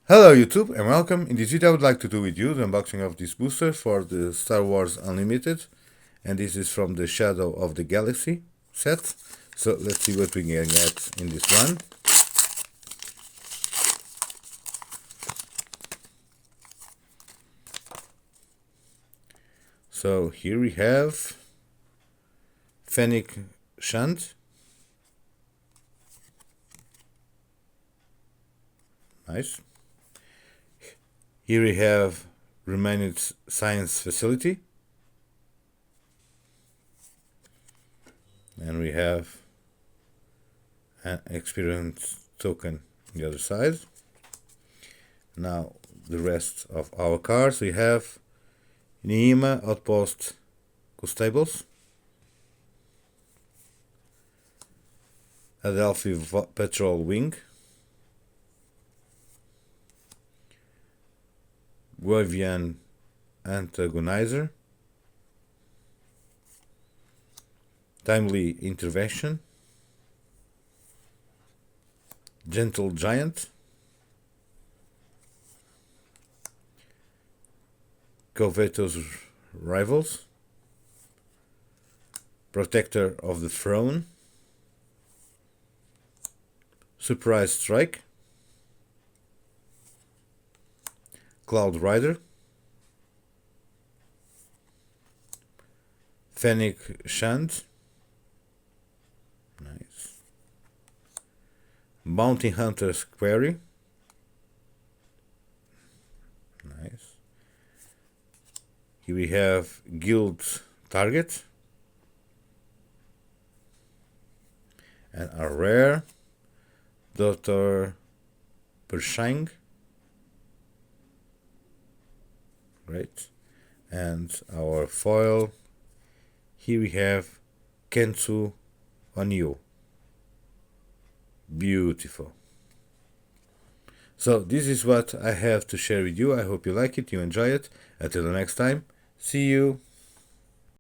Hello YouTube and welcome. In this video I would like to do with you the unboxing of this booster for the Star Wars Unlimited, and this is from the Shadow of the Galaxy set. So let's see what we can get in this one. So here we have Fennec Shand. Nice. Here we have Remaining Science Facility. And we have an experience token on the other side. Now the rest of our cards. We have Niima Outpost Constables, Adelphi Patrol Wing, Guavian Antagonizer, Timely Intervention, Gentle Giant, Covetous Rivals, Protector of the Throne, Surprise Strike, Cloud Rider, Fennec Shand, nice, Bounty Hunter's Query, nice. Here we have Guild Target, and a rare Dr. Pershing. Great. And our foil, here we have Kensu Onyu. Beautiful. So this is what I have to share with you. I hope you like it, you enjoy it. Until the next time, see you.